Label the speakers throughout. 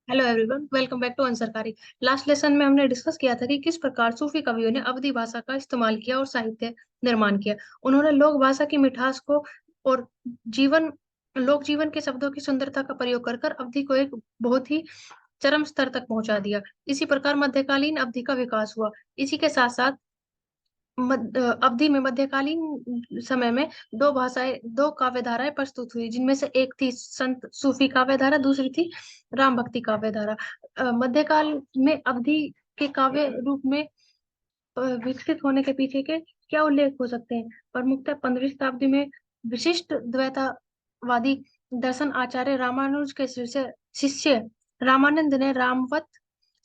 Speaker 1: Hello everyone, welcome back to अंसरकारी। Last lesson में हमने डिस्कस किया था कि किस प्रकार सूफी कवियों ने अवधी भाषा का इस्तेमाल किया और साहित्य निर्माण किया। उन्होंने लोक भाषा की मिठास को और जीवन लोक जीवन के शब्दों की सुंदरता का प्रयोग कर कर अवधि को एक बहुत ही चरम स्तर तक पहुंचा दिया। इसी प्रकार मध्यकालीन अवधि का विकास हुआ। इसी के साथ साथ अवधि में मध्यकालीन समय में दो काव्य धाराएं प्रस्तुत हुई, जिनमें से एक थी संत सूफी काव्य धारा, दूसरी थी राम भक्ति काव्य धारा। मध्यकाल में अवधि के काव्य रूप में विकसित होने के पीछे के क्या उल्लेख हो सकते हैं? प्रमुखतः 15वीं शताब्दी में विशिष्ट द्वैतावादी दर्शन आचार्य रामानुज के शिष्य शिष्य रामानंद ने रामवत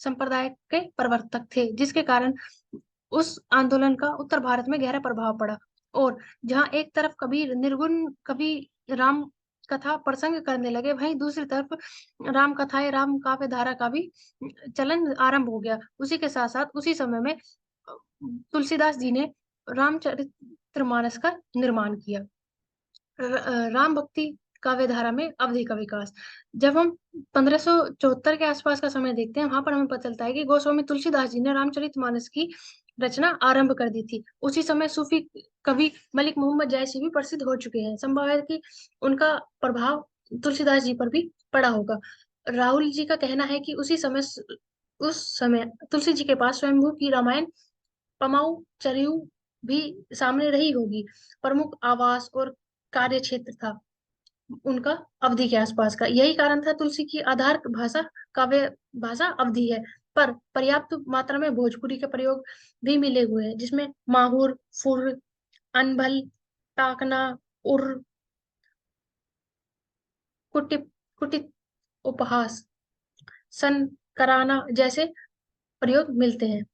Speaker 1: संप्रदाय के प्रवर्तक थे, जिसके कारण उस आंदोलन का उत्तर भारत में गहरा प्रभाव पड़ा। और जहां एक तरफ कबीर निर्गुण कवि राम कथा प्रसंग करने लगे, वहीं दूसरी तरफ राम कथाएं राम काव्य धारा का भी चलन आरंभ हो गया। उसी के साथ साथ उसी समय में तुलसीदास जी ने रामचरितमानस का निर्माण किया। राम भक्ति काव्य धारा में अवधि का विकास, जब हम 1574 के आसपास का समय देखते हैं, वहां पर हमें पता चलता है कि गोस्वामी तुलसीदास जी ने रामचरितमानस की रचना आरंभ कर दी थी। उसी समय सूफी कवि मलिक मोहम्मद जैसी भी प्रसिद्ध हो चुके हैं। संभव है कि उनका प्रभाव तुलसीदास जी पर भी पड़ा होगा। राहुल जी का कहना है कि उस समय तुलसी जी के पास स्वयंभू की रामायण पमाऊ चरियू भी सामने रही होगी। प्रमुख आवास और कार्य क्षेत्र था उनका अवधि के आसपास का। यही कारण था तुलसी की आधार भाषा काव्य भाषा अवधि है। पर पर्याप्त मात्रा में भोजपुरी के प्रयोग भी मिले हुए हैं, जिसमें माहुर, फुर, अनभल, टाकना, उर, कुटिप कुटित, उपहास, सन, कराना जैसे प्रयोग मिलते हैं।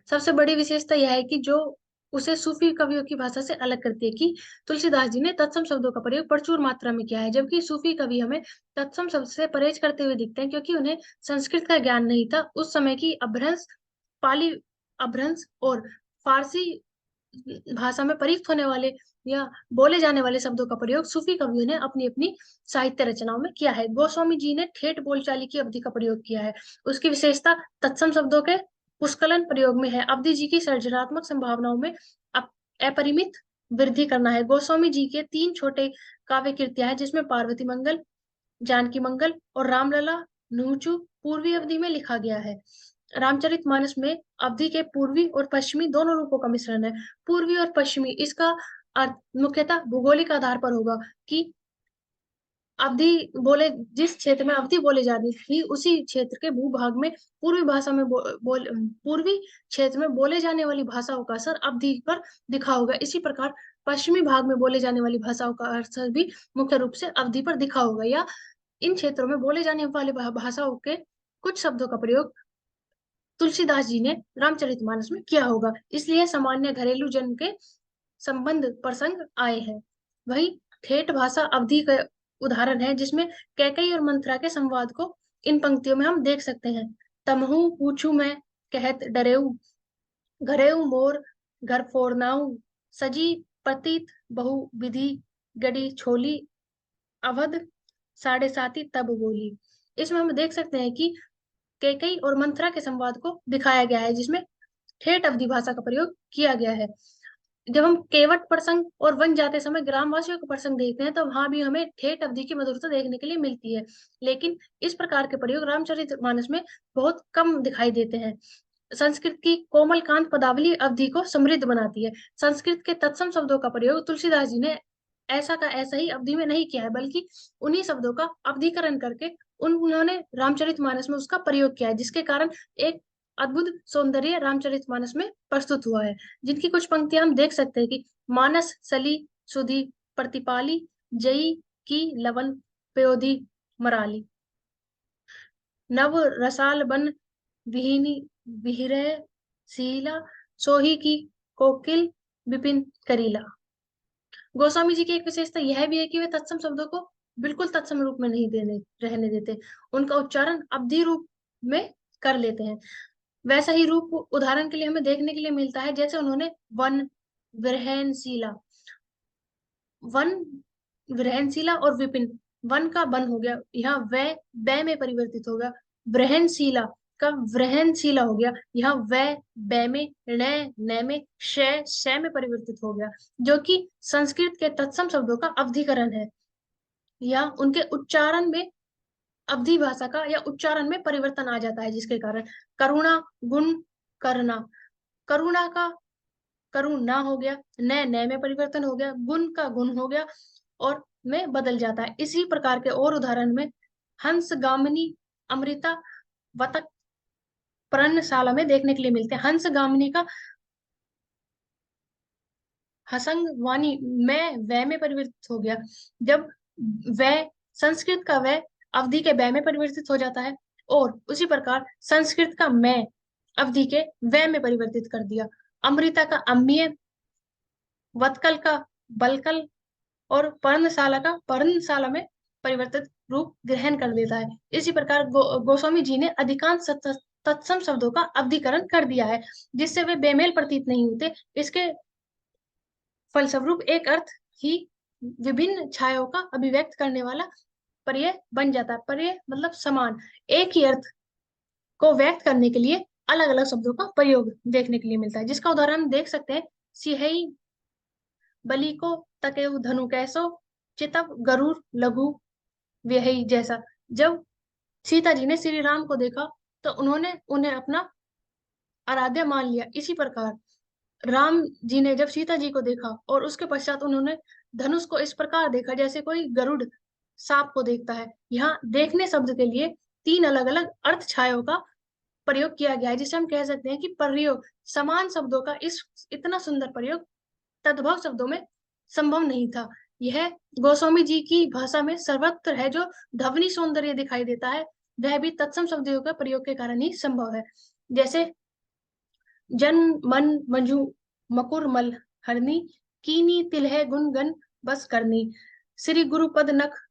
Speaker 1: सबसे बड़ी विशेषता यह है कि जो उसे सूफी कवियों की भाषा से अलग करती है कि तुलसीदास जी ने तत्सम शब्दों का प्रयोग प्रचुर मात्रा में किया है, जबकि सूफी कवि हमें तत्सम शब्द से परहेज करते हुए दिखते हैं, क्योंकि उन्हें संस्कृत का ज्ञान नहीं था। उस समय की अभ्रंश, पाली अभ्रंश और फारसी भाषा में प्रयुक्त होने वाले या बोले जाने वाले शब्दों का प्रयोग सूफी कवियों ने अपनी अपनी साहित्य रचनाओं में किया है। गोस्वामी जी ने ठेठ बोलचाली की अवधि का प्रयोग किया है। उसकी विशेषता तत्सम शब्दों के पुष्कलन प्रयोग में है। अवधि जी की सृजनात्मक संभावनाओं में अपरिमित वृद्धि करना है। गोस्वामी जी के 3 छोटे काव्य कृतियां हैं, जिसमें पार्वती मंगल, जानकी मंगल और रामलला नुचु पूर्वी अवधि में लिखा गया है। रामचरितमानस में अवधि के पूर्वी और पश्चिमी दोनों रूपों का मिश्रण है। पूर्वी और पश्चिमी, इसका अर्थ मुख्यतः भौगोलिक आधार पर होगा कि अवधि बोले जिस क्षेत्र में अवधि बोले जाती थी, उसी क्षेत्र के भूभाग में पूर्वी भाषा में पूर्वी क्षेत्र में बोले जाने वाली भाषाओं का असर अवधि पर दिखा होगा। इसी प्रकार पश्चिमी भाग में बोले जाने वाली भाषाओं का असर भी मुख्य रूप से अवधि पर दिखा होगा, या इन क्षेत्रों में बोले जाने वाले भाषाओं के कुछ शब्दों का प्रयोग तुलसीदास जी ने रामचरितमानस में किया होगा। इसलिए सामान्य घरेलू जन के संबंध प्रसंग आए हैं। वही ठेठ भाषा अवधि का उदाहरण है, जिसमें कैकई और मंथरा के संवाद को इन पंक्तियों में हम देख सकते हैं। तमहु पूछू मैं कहत डरेऊ, घरेऊ मोर घर फोरनाऊ, सजी पतित बहु विधि, गड़ी छोली अवध साढ़े साती तब बोली। इसमें हम देख सकते हैं कि कैकई और मंथरा के संवाद को दिखाया गया है, जिसमें ठेठ अवधि भाषा का प्रयोग किया गया है। जब हम केवट प्रसंग और वन जाते समय ग्रामवासियों का प्रसंग देखते हैं, तो वहां भी हमें ठेठ अवधि की मधुरता देखने के लिए मिलती है। लेकिन इस प्रकार के प्रयोग रामचरितमानस में बहुत कम दिखाई देते हैं। संस्कृत की कोमल कांत पदावली अवधि को समृद्ध बनाती है। संस्कृत के तत्सम शब्दों का प्रयोग तुलसीदास जी ने ऐसा का ऐसा ही अवधि में नहीं किया है, बल्कि उन्हीं शब्दों का अवधिकरण करके उन्होंने रामचरितमानस में उसका प्रयोग किया है, जिसके कारण एक अद्भुत सौंदर्य रामचरितमानस में प्रस्तुत हुआ है। जिनकी कुछ पंक्तियां हम देख सकते हैं कि मानस सली सुधी प्रतिपाली, जई की लवन पयोधी मराली, नव रसाल बन विहीनी विहिरे शीला, सोही की कोकिल विपिन करीला। गोस्वामी जी की एक विशेषता यह भी है कि वे तत्सम शब्दों को बिल्कुल तत्सम रूप में नहीं देने रहने देते। उनका उच्चारण अवधि रूप में कर लेते हैं। वैसा ही रूप उदाहरण के लिए हमें देखने के लिए मिलता है, जैसे उन्होंने वन, विरहनशीला, वन विरहनशीला और विपिन वन का बन हो गया, यहाँ वै बै में परिवर्तित होगा। व्रहनशीला का व्रहनशीला हो गया, यहाँ वै बै में, णै नै में, शय शय में परिवर्तित हो गया, जो कि संस्कृत के तत्सम शब्दों का अवधिकरण है, या उनके उच्चारण में अवधि भाषा का या उच्चारण में परिवर्तन आ जाता है, जिसके कारण करुणा गुण करना, करुणा का करुणा हो गया, नए नए में परिवर्तन हो गया, गुण का गुण हो गया, और में बदल जाता है। इसी प्रकार के और उदाहरण में हंस गामिनी अमृता वतक पर्णशाला में देखने के लिए मिलते हैं। हंस गामिनी का हसंग वाणी में वै में परिवर्तित हो गया, जब वै संस्कृत का वै अवधि के वै में परिवर्तित हो जाता है, और उसी प्रकार संस्कृत का मैं अवधि के वै में परिवर्तित कर दिया। अमृता का अम्मीय, वत्कल का बलकल, और पर्णशाला का पर्णशाला में परिवर्तित रूप ग्रहण कर देता है। इसी प्रकार गोस्वामी जी ने अधिकांश तत्सम शब्दों का अवधिकरण कर दिया है, जिससे वे बेमेल प्रतीत नहीं होते। इसके फलस्वरूप एक अर्थ ही विभिन्न छायाओं का अभिव्यक्त करने वाला पर्याय बन जाता है। पर्याय मतलब समान, एक ही अर्थ को व्यक्त करने के लिए अलग अलग शब्दों का प्रयोग देखने के लिए मिलता है, जिसका उदाहरण हम देख सकते हैं। सिहई बलि को तकेउ धनु कैसो, चितप गरुड़ लघु व्यही जैसा। जब सीता जी ने श्री राम को देखा तो उन्होंने उन्हें अपना आराध्य मान लिया। इसी प्रकार राम जी ने जब सीता जी को देखा और उसके पश्चात उन्होंने धनुष को इस प्रकार देखा जैसे कोई गरुड़ सांप को देखता है। यहाँ देखने शब्द के लिए तीन अलग अलग अर्थ छायों का प्रयोग किया गया है, जिसे हम कह सकते हैं कि प्रयोग समान शब्दों का इस इतना सुंदर प्रयोग तद्भव शब्दों में संभव नहीं था। यह गोस्वामी जी की भाषा में सर्वत्र है। जो ध्वनि सौंदर्य दिखाई देता है वह भी तत्सम शब्दों का प्रयोग के कारण ही संभव है। जैसे जन मन मंजू मकुर मल हरनी, कीनी तिलह गुण गन बस करनी, श्री गुरुपद नख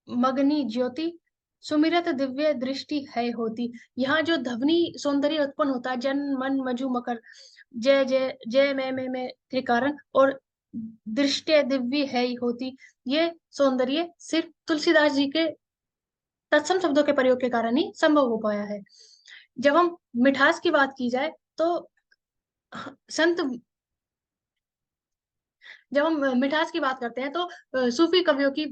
Speaker 1: मगनी ज्योति, सुमिरत दिव्य दृष्टि है होती। यहाँ जो ध्वनि सौंदर्य उत्पन्न होता है, जन मन मजु मकर, जय जय जय मैं त्रिकारण, और दृष्टि दिव्य है होती, ये सौंदर्य सिर्फ तुलसीदास जी के तत्सम शब्दों के प्रयोग के कारण ही संभव हो पाया है। जब हम मिठास की बात की जाए तो संत जब हम मिठास की बात करते हैं तो सूफी कवियों की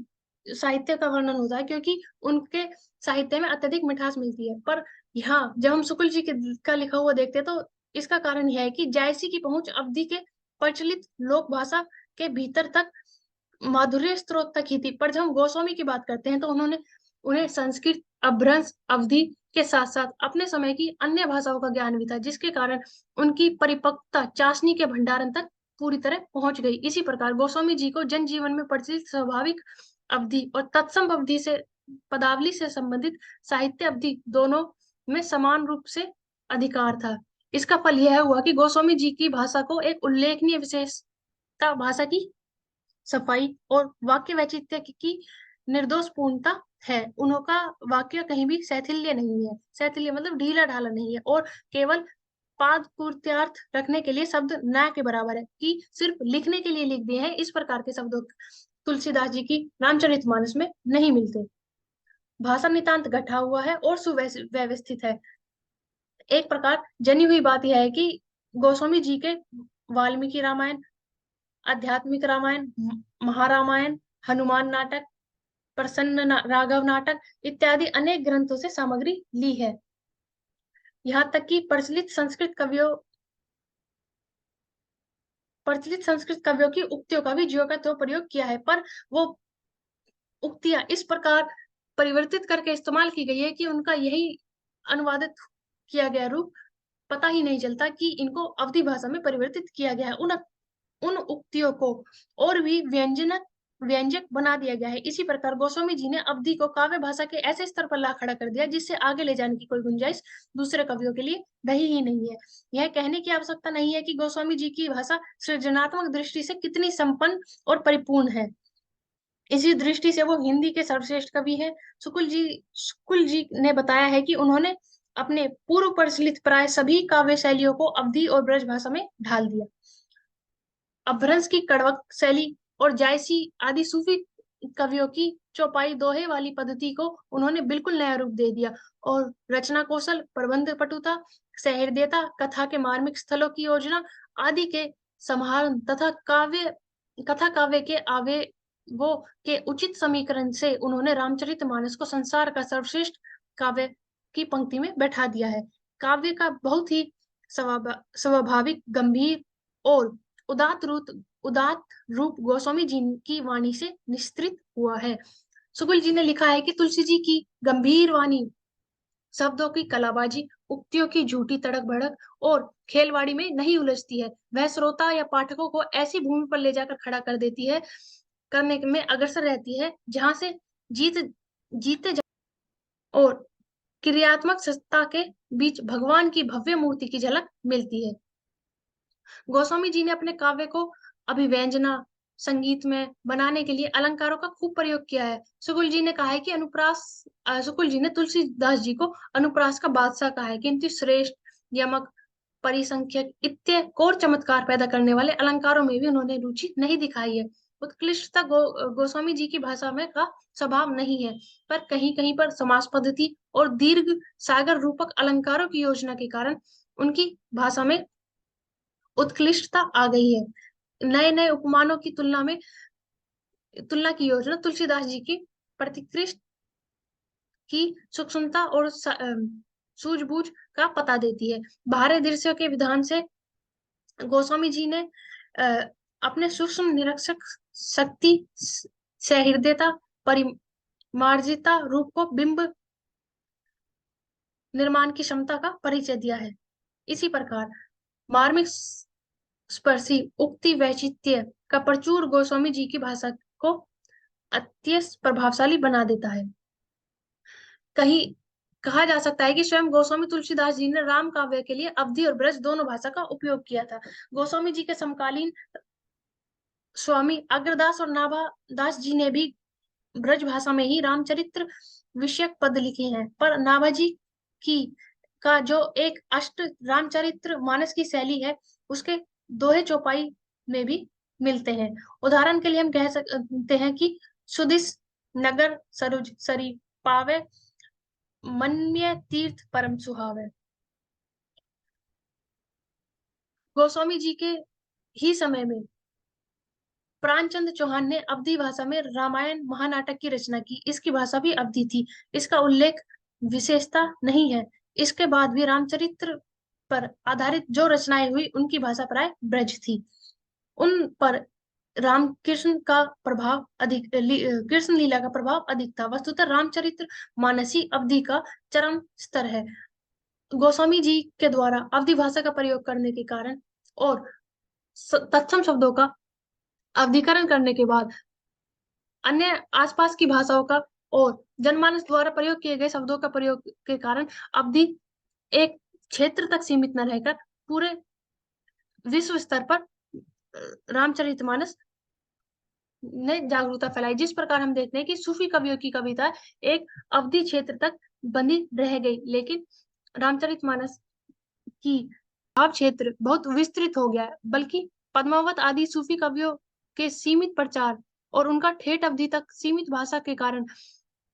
Speaker 1: साहित्य का वर्णन होता है, क्योंकि उनके साहित्य में अत्यधिक मिठास मिलती है। पर यहाँ जब हम शुक्ल जी का लिखा हुआ देखते हैं तो इसका कारण यह है कि जायसी की पहुंच अवधि के प्रचलित लोक भाषा के भीतर तक माधुर्य स्रोत तक ही थी। पर जब हम गोस्वामी की बात करते हैं तो उन्होंने उन्हें संस्कृत अभ्रंश अवधि के साथ साथ अपने समय की अन्य भाषाओं का ज्ञान भी था, जिसके कारण उनकी परिपक्वता चाशनी के भंडारण तक पूरी तरह पहुंच गई। इसी प्रकार गोस्वामी जी को जनजीवन में प्रचलित स्वाभाविक अवधि और तत्सम अवधि से पदावली से संबंधित साहित्य अवधि दोनों में समान रूप से अधिकार था। इसका फल यह हुआ कि गोस्वामी जी की भाषा को एक उल्लेखनीय विशेषता भाषा की सफाई और वाक्य वैचित्र्य की निर्दोष पूर्णता है। उनका वाक्य कहीं भी शैथिल्य नहीं है, शैथिल्य मतलब ढीला ढाला नहीं है, और केवल पाद पूर्त्यार्थ रखने के लिए शब्द न के बराबर है, कि सिर्फ लिखने के लिए लिख दिए हैं। इस प्रकार के शब्दों तुलसीदास जी की रामचरितमानस में नहीं मिलते। भाषा नितांत गठा हुआ है और सुव्यवस्थित है। एक प्रकार जनी हुई बात यह है कि गोस्वामी जी के वाल्मीकि रामायण, आध्यात्मिक रामायण, महारामायण, हनुमान नाटक, राघव नाटक इत्यादि अनेक ग्रंथों से सामग्री ली है। यहाँ तक कि प्रचलित संस्कृत कवियों की उक्तियों का भी ज्यो का त्यों प्रयोग किया है, पर वो उक्तियां इस प्रकार परिवर्तित करके इस्तेमाल की गई है कि उनका यही अनुवादित किया गया रूप पता ही नहीं चलता कि इनको अवधि भाषा में परिवर्तित किया गया है। उन उक्तियों को और भी व्यंजक बना दिया गया है। इसी प्रकार गोस्वामी जी ने अवधि को काव्य भाषा के ऐसे स्तर पर ला खड़ा कर दिया जिससे आगे ले जाने की कोई गुंजाइश दूसरे कवियों के लिए रही ही नहीं है। यह कहने की आवश्यकता नहीं है कि गोस्वामी जी की भाषा सृजनात्मक दृष्टि से कितनी संपन्न और परिपूर्ण है। इसी दृष्टि से वो हिंदी के सर्वश्रेष्ठ कवि हैं। शुक्ल जी ने बताया है कि उन्होंने अपने पूर्व प्रचलित प्राय सभी काव्य शैलियों को अवधि और ब्रज भाषा में ढाल दिया। अपभ्रंश की कड़वक शैली और जायसी आदि सूफी कवियों की चौपाई दोहे वाली पद्धति को उन्होंने बिल्कुल नया रूप दे दिया और रचना कौशल, प्रबंध पटुता, सहृदयता, कथा के मार्मिक स्थलों की योजना आदि के समाहरण तथा कथा काव्य के आवेगों के उचित समीकरण से उन्होंने रामचरितमानस को संसार का सर्वश्रेष्ठ काव्य की पंक्ति में बैठा दिया है। काव्य का बहुत ही स्वाभाविक, गंभीर और उदात्त रूप गोस्वामी जी की वाणी से निस्तृत हुआ है। सुकुल जी ने लिखा है कि तुलसी जी की गंभीर वाणी शब्दों की कलाबाजी, उक्तियों की झूठी तड़क भड़क और खेलवाड़ी में नहीं उलझती है। वह श्रोता या पाठकों को ऐसी भूमि पर ले जाकर खड़ा कर देती है, करने में अग्रसर रहती है, जहां से जीत जीते और क्रियात्मक सत्ता के बीच भगवान की भव्य मूर्ति की झलक मिलती है। गोस्वामी जी ने अपने काव्य को अभिव्यंजना संगीत में बनाने के लिए अलंकारों का खूब प्रयोग किया है। सुकुल जी ने कहा है कि सुकुल जी ने तुलसीदास जी को अनुप्रास का बादशाह कहा है, किंतु श्रेष्ठ, यमक, परिसंख्यक इत्यादि और चमत्कार पैदा करने वाले अलंकारों में भी उन्होंने रुचि नहीं दिखाई है। उत्कृष्टता गोस्वामी जी की भाषा में का स्वभाव नहीं है, पर कहीं कहीं पर समास पद्धति और दीर्घ सागर रूपक अलंकारों की योजना के कारण उनकी भाषा में उत्कृष्टता आ गई है। नए नए उपमानों की तुलना की योजना तुलसीदास जी की प्रतिकृष्ट की सूक्ष्मता और सूझबूझ का पता देती है। बाहरी दृश्यों के विधान से गोस्वामी जी ने अपने सूक्ष्म निरीक्षक शक्ति, सहृदयता, परिमार्जिता रूप को बिंब निर्माण की क्षमता का परिचय दिया है। इसी प्रकार मार्मिक स्पर्शी उक्ति वैचित्र्य का प्रचुर गोस्वामी जी की भाषा को अत्यंत प्रभावशाली बना देता है। कहीं कहा जा सकता है कि स्वयं गोस्वामी तुलसीदास जी ने राम काव्य के लिए अवधी और ब्रज दोनों भाषा का उपयोग किया था। गोस्वामी जी के समकालीन स्वामी अग्रदास और नाभादास जी ने भी ब्रज भाषा में ही रामचरित्र विषयक पद लिखे हैं, पर नाभाजी की का जो एक अष्ट रामचरित्र मानस की शैली है, उसके दोहे चौपाई में भी मिलते हैं। उदाहरण के लिए हम कह सकते हैं कि सुदिस नगर सरुज सरी पावे, मन्य तीर्थ परम सुहावे। गोस्वामी जी के ही समय में प्राणचंद्र चौहान ने अवधी भाषा में रामायण महानाटक की रचना की। इसकी भाषा भी अवधी थी। इसका उल्लेख विशेषता नहीं है। इसके बाद भी रामचरित्र पर आधारित जो रचनाएं हुई उनकी भाषा प्राय ब्रज थी। उन पर राम कृष्ण का प्रभाव अधिक कृष्ण लीला का प्रभाव अधिक था। वस्तुतः रामचरित्र मानसी अवधि का चरम स्तर है। गोस्वामी जी के द्वारा अवधी भाषा का प्रयोग करने के कारण और तत्सम शब्दों का अवधिकरण करने के बाद अन्य आसपास की भाषाओं का और जनमानस द्वारा प्रयोग किए गए शब्दों का प्रयोग के कारण अवधि एक क्षेत्र तक सीमित न रहकर पूरे विश्व स्तर पर रामचरितमानस ने जागरूकता फैलाई। जिस प्रकार हम देखते हैं कि सूफी कवियों की कविता एक अवधि क्षेत्र तक बंधी रह गई, लेकिन रामचरितमानस की भाव क्षेत्र बहुत विस्तृत हो गया, बल्कि पद्मावत आदि सूफी कवियों के सीमित प्रचार और उनका ठेठ अवधि तक सीमित भाषा के कारण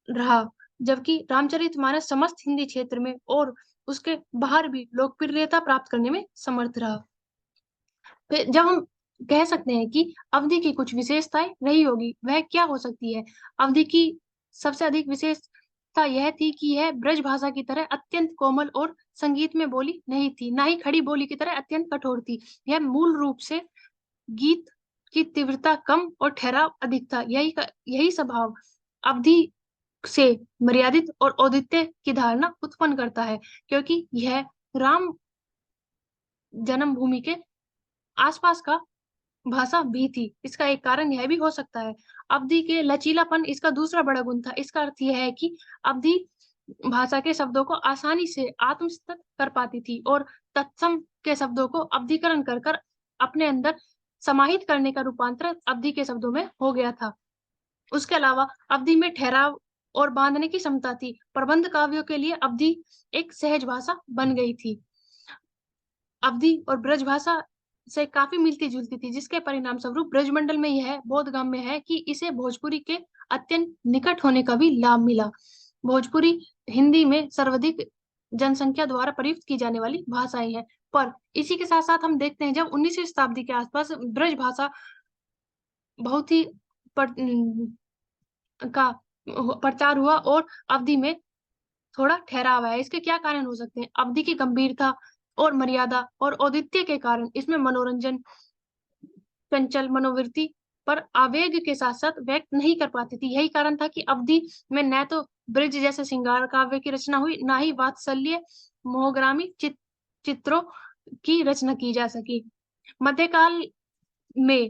Speaker 1: रहा, जबकि रामचरितमानस समस्त हिंदी क्षेत्र में और उसके बाहर भी लोकप्रियता प्राप्त करने में समर्थ रहा। जब हम कह सकते हैं कि अवधि की कुछ विशेषताएं रही होगी, वह क्या हो सकती है? अवधि की सबसे अधिक विशेषता यह थी कि यह ब्रज भाषा की तरह अत्यंत कोमल और संगीत में बोली नहीं थी, ना ही खड़ी बोली की तरह अत्यंत कठोर थी। यह मूल रूप से गीत की तीव्रता कम और ठहराव अधिक था। यही स्वभाव अवधि से मर्यादित और औदित्य की धारणा उत्पन्न करता है, क्योंकि यह राम जन्मभूमि के आसपास का भाषा भी थी। इसका एक कारण यह भी हो सकता है, अवधि के लचीलापन इसका दूसरा बड़ा गुण था। इसका अर्थ यह है कि अवधि भाषा के शब्दों को आसानी से आत्मसात कर पाती थी और तत्सम के शब्दों को अवधिकरण कर कर अपने अंदर समाहित करने का रूपांतर अवधि के शब्दों में हो गया था। उसके अलावा अवधि में ठहराव और बांधने की क्षमता थी। प्रबंध काव्यों के लिए अवधि एक सहज भाषा बन गई थी। अवधि और ब्रज भाषा से काफी मिलती जुलती थी, जिसके परिणाम स्वरूप ब्रजमंडल में यह बोधगम्य में है कि इसे भोजपुरी के अत्यंत निकट होने का भी लाभ मिला। भोजपुरी हिंदी में सर्वाधिक जनसंख्या द्वारा प्रयुक्त की जाने वाली भाषाएं हैं। पर इसी के साथ साथ हम देखते हैं, जब 19वीं शताब्दी के आसपास ब्रज भाषा बहुत ही का प्रचार हुआ और अवधि में थोड़ा ठहराव है। इसके क्या कारण हो सकते हैं? अवधि की गंभीरता और मर्यादा और औदित्य के कारण इसमें मनोरंजन, चंचल मनोवृत्ति पर आवेग के साथ साथ व्यक्त नहीं कर पाती थी। यही कारण था कि अवधि में न तो ब्रज जैसे श्रृंगार काव्य की रचना हुई, ना ही वात्सल्य मोहग्रामी चित्रों की रचना की जा सकी। मध्यकाल में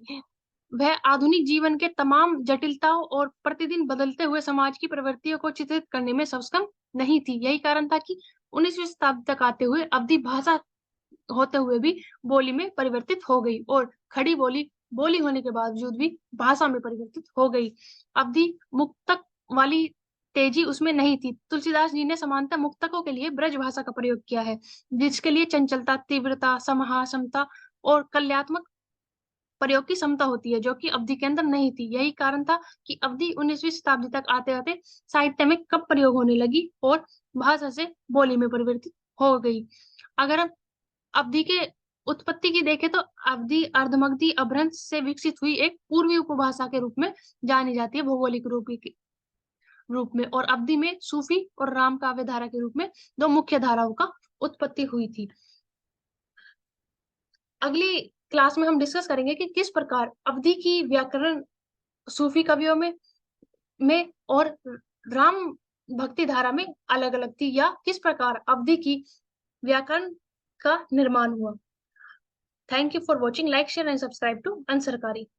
Speaker 1: वह आधुनिक जीवन के तमाम जटिलताओं और प्रतिदिन बदलते हुए समाज की प्रवृत्तियों को चित्रित करने में सक्षम नहीं थी। यही कारण था कि 19वीं शताब्दी तक आते हुए अवधि भाषा होते हुए भी बोली में परिवर्तित हो गई और खड़ी बोली बोली होने के बावजूद भी भाषा में परिवर्तित हो गई। अवधि मुक्तक वाली तेजी उसमें नहीं थी। तुलसीदास जी ने समानता मुक्तकों के लिए ब्रज भाषा का प्रयोग किया है, जिसके लिए चंचलता, तीव्रता, समाहार, समता और कल्यात्मक प्रयोग की क्षमता होती है, जो कि अवधि के अंदर नहीं थी। यही कारण था कि अवधि 19वीं शताब्दी तक आते आते साहित्य में कब प्रयोग होने लगी और भाषा से बोली में परिवर्तित हो गई। अगर हम अवधि के उत्पत्ति की देखें तो अवधि अर्धमगधी अपभ्रंश से विकसित हुई एक पूर्वी उपभाषा के रूप में जानी जाती है, भौगोलिक रूप में। और अवधि में सूफी और राम काव्य धारा के रूप में दो मुख्य धाराओं का उत्पत्ति हुई थी। अगली क्लास में हम डिस्कस करेंगे कि किस प्रकार अवधि की व्याकरण सूफी कवियों में और राम भक्ति धारा में अलग अलग थी, या किस प्रकार अवधि की व्याकरण का निर्माण हुआ। Thank you for watching. Like, share and subscribe to अंशरकारी।